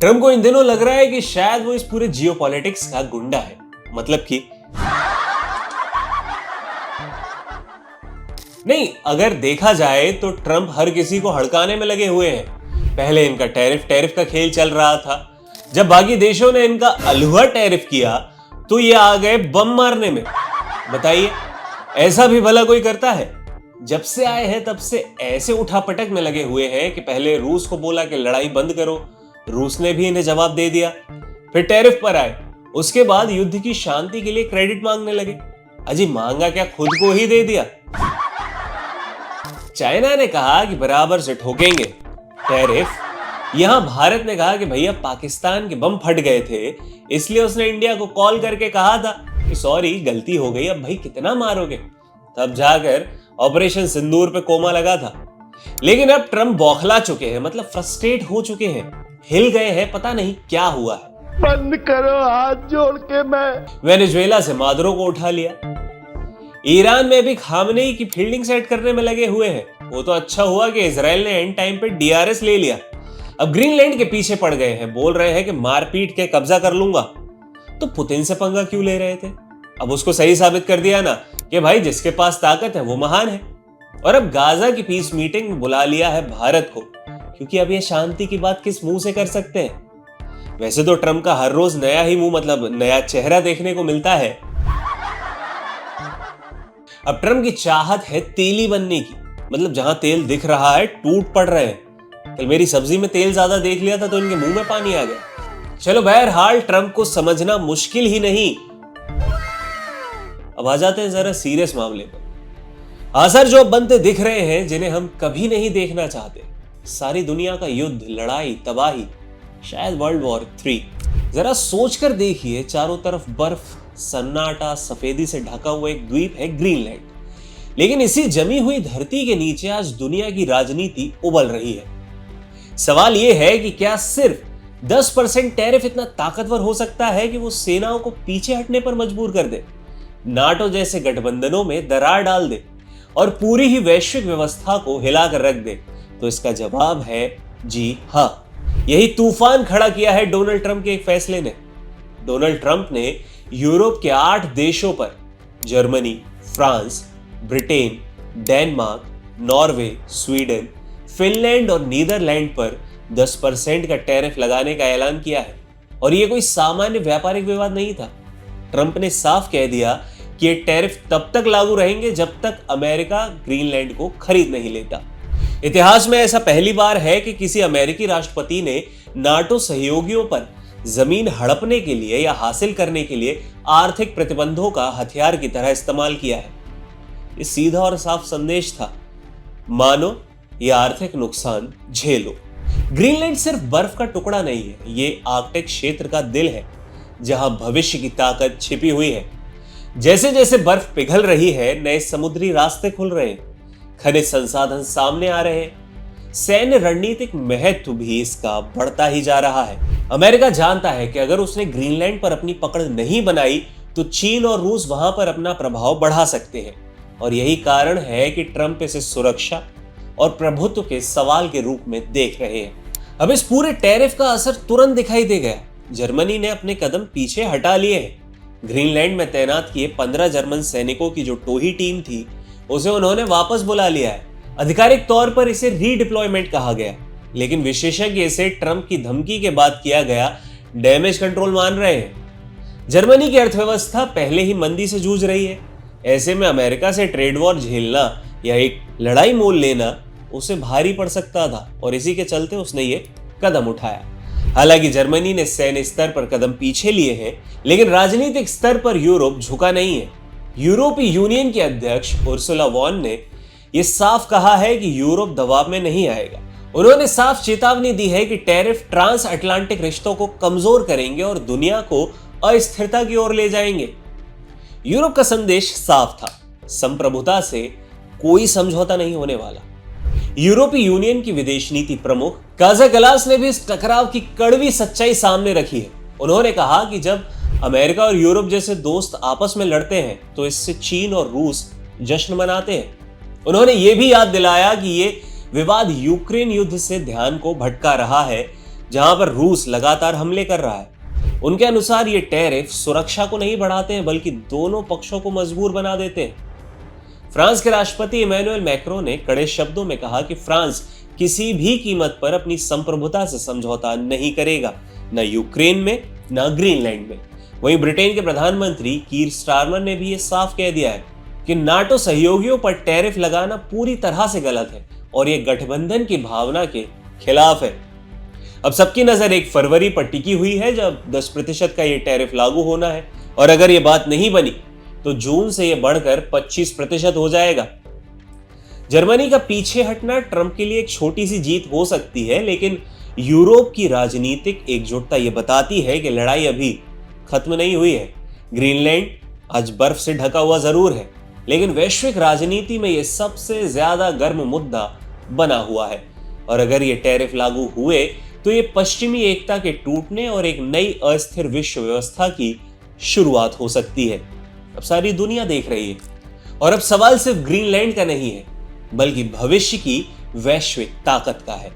Trump को इन दिनों लग रहा है कि शायद वो इस पूरे जियोपॉलिटिक्स का गुंडा है। मतलब कि नहीं, अगर देखा जाए तो ट्रम्प हर किसी को हड़काने में लगे हुए हैं। पहले इनका टैरिफ का खेल चल रहा था। जब बाकी देशों ने इनका अलहुआ टैरिफ किया तो ये आ गए बम मारने में। बताइए, ऐसा भी भला कोई करता है? जब से आए हैं तब से ऐसे उठापटक में लगे हुए हैं कि पहले रूस को बोला कि लड़ाई बंद करो, रूस ने भी इन्हें जवाब दे दिया। फिर टैरिफ पर आए, उसके बाद युद्ध की शांति के लिए क्रेडिट मांगने लगे। अजी मांगा क्या, खुद को ही दे दिया। चाइना ने कहा कि बराबर से ठोकेंगे टैरिफ। यहां भारत ने कहा कि भैया पाकिस्तान के बम फट गए थे, इसलिए उसने इंडिया को कॉल करके कहा था कि सॉरी गलती हो गई, अब भाई कितना मारोगे। तब जाकर ऑपरेशन सिंदूर पे कोमा लगा था। लेकिन अब ट्रम्प बौखला चुके हैं, मतलब फ्रस्ट्रेट हो चुके हैं, हिल गए हैं, पता नहीं क्या हुआ है। बंद करो हाथ जोड़ के। मैं वेनेजुएला से मादुरो को उठा लिया। ईरान में भी खामनेई की फील्डिंग सेट करने में लगे हुए हैं। वो तो अच्छा हुआ कि इजराइल ने एंड टाइम पे डीआरएस ले लिया। अब ग्रीनलैंड के पीछे पड़ गए हैं, बोल रहे हैं कि मारपीट के कब्जा कर लूंगा। तो पुतिन से पंगा क्यों ले रहे थे? अब उसको सही साबित कर दिया ना कि भाई जिसके पास ताकत है वो महान है। और अब गाजा की पीस मीटिंग में बुला लिया है भारत को, क्योंकि अब ये शांति की बात किस मुंह से कर सकते हैं? वैसे तो ट्रम्प का हर रोज नया ही मुंह, मतलब नया चेहरा देखने को मिलता है। अब ट्रम्प की चाहत है तेली बनने की, मतलब जहां तेल दिख रहा है टूट पड़ रहे हैं। कल मेरी सब्जी में तेल ज्यादा देख लिया था तो इनके मुंह में पानी आ गया। चलो बहरहाल ट्रम्प को समझना मुश्किल ही नहीं। अब आ जाते हैं जरा सीरियस मामले पर। आसार जो अब बनते दिख रहे हैं जिन्हें हम कभी नहीं देखना चाहते। सारी दुनिया का युद्ध, लड़ाई, तबाही, शायद वर्ल्ड वॉर 3। जरा सोचकर देखिए, चारों तरफ बर्फ, सन्नाटा, सफेदी से ढका हुआ एक द्वीप है ग्रीनलैंड। लेकिन इसी जमी हुई धरती के नीचे आज दुनिया की राजनीति उबल रही है। सवाल यह है कि क्या सिर्फ 10% टैरिफ इतना ताकतवर हो सकता है कि वो सेनाओं को पीछे हटने पर मजबूर कर दे, नाटो जैसे गठबंधनों में दरार डाल दे और पूरी ही वैश्विक व्यवस्था को हिलाकर रख दे? तो इसका जवाब है जी हां। यही तूफान खड़ा किया है डोनाल्ड ट्रंप के एक फैसले ने। डोनाल्ड ट्रंप ने यूरोप के 8 देशों पर, Germany, France, Britain, Denmark, Norway, Sweden, Finland और नीदरलैंड पर 10% का टैरिफ लगाने का ऐलान किया है। और यह कोई सामान्य व्यापारिक विवाद नहीं था। ट्रंप ने साफ कह दिया कि ये टैरिफ तब तक लागू रहेंगे जब तक अमेरिका ग्रीनलैंड को खरीद नहीं लेता। इतिहास में ऐसा पहली बार है कि किसी अमेरिकी राष्ट्रपति ने नाटो सहयोगियों पर जमीन हड़पने के लिए या हासिल करने के लिए आर्थिक प्रतिबंधों का हथियार की तरह इस्तेमाल किया है। ये सीधा और साफ संदेश था, मानो या आर्थिक नुकसान झेलो। ग्रीनलैंड सिर्फ बर्फ का टुकड़ा नहीं है, ये आर्कटिक क्षेत्र का दिल है जहां भविष्य की ताकत छिपी हुई है। जैसे जैसे बर्फ पिघल रही है, नए समुद्री रास्ते खुल रहे हैं, खनिज संसाधन सामने आ रहे हैं, सैन्य रणनीतिक महत्व भी इसका बढ़ता ही जा रहा है। अमेरिका जानता है कि अगर उसने ग्रीनलैंड पर अपनी पकड़ नहीं बनाई तो चीन और रूस वहां पर अपना प्रभाव बढ़ा सकते हैं। और यही कारण है कि ट्रंप इसे सुरक्षा और प्रभुत्व के सवाल के रूप में देख रहे हैं। अब इस पूरे टैरिफ का असर तुरंत दिखाई दे गया। जर्मनी ने अपने कदम पीछे हटा लिए हैं। ग्रीनलैंड में तैनात किए 15 जर्मन सैनिकों की जो टोही टीम थी उसे उन्होंने वापस बुला लिया है। आधिकारिक तौर पर इसे रीडिप्लॉयमेंट कहा गया, लेकिन विशेषज्ञ इसे ट्रंप की धमकी के बाद किया गया डैमेज कंट्रोल मान रहे हैं। जर्मनी की अर्थव्यवस्था पहले ही मंदी से जूझ रही है। ऐसे में अमेरिका से ट्रेड वॉर झेलना या एक लड़ाई मोल लेना उसे भारी पड़ सकता था और इसी के चलते उसने ये कदम उठाया। हालांकि जर्मनी ने सैन्य स्तर पर कदम पीछे लिए हैं, लेकिन राजनीतिक स्तर पर यूरोप झुका नहीं है। यूरोपीय यूनियन के अध्यक्ष उर्सुला वॉन ने यह साफ कहा है कि यूरोप दबाव में नहीं आएगा। उन्होंने साफ चेतावनी दी है कि टैरिफ ट्रांस अटलांटिक रिश्तों को कमजोर करेंगे और दुनिया को अस्थिरता की ओर ले जाएंगे। यूरोप का संदेश साफ था, संप्रभुता से कोई समझौता नहीं होने वाला। यूरोपीय यूनियन की विदेश नीति प्रमुख काजा कलास ने भी इस टकराव की कड़वी सच्चाई सामने रखी है। उन्होंने कहा कि जब अमेरिका और यूरोप जैसे दोस्त आपस में लड़ते हैं तो इससे चीन और रूस जश्न मनाते हैं। उन्होंने ये भी याद दिलाया कि ये विवाद यूक्रेन युद्ध से ध्यान को भटका रहा है, जहां पर रूस लगातार हमले कर रहा है। उनके अनुसार ये टैरिफ सुरक्षा को नहीं बढ़ाते हैं बल्कि दोनों पक्षों को मजबूर बना देते हैं। फ्रांस के राष्ट्रपति इमैनुअल मैक्रो ने कड़े शब्दों में कहा कि फ्रांस किसी भी कीमत पर अपनी संप्रभुता से समझौता नहीं करेगा, न यूक्रेन में न ग्रीनलैंड में। वहीं ब्रिटेन के प्रधानमंत्री कीर स्टारमर ने भी ये साफ कह दिया है कि नाटो सहयोगियों पर टैरिफ लगाना पूरी तरह से गलत है और ये गठबंधन की भावना के खिलाफ है। अब सबकी नजर 1 फरवरी पर टिकी हुई है जब 10% का ये टैरिफ लागू होना है, और अगर ये बात नहीं बनी तो जून से ये बढ़कर 25% हो जाएगा। जर्मनी का पीछे हटना ट्रंप के लिए एक छोटी सी जीत हो सकती है, लेकिन यूरोप की राजनीतिक एकजुटता ये बताती है कि लड़ाई अभी खत्म नहीं हुई है। ग्रीनलैंड आज बर्फ से ढका हुआ जरूर है, लेकिन वैश्विक राजनीति में यह सबसे ज्यादा गर्म मुद्दा बना हुआ है, और अगर ये टैरिफ लागू हुए तो ये पश्चिमी एकता के टूटने और एक नई अस्थिर विश्व व्यवस्था की शुरुआत हो सकती है। अब सारी दुनिया देख रही है, और अब सवाल सिर्फ ग्रीनलैंड का नहीं है बल्कि भविष्य की वैश्विक ताकत का है।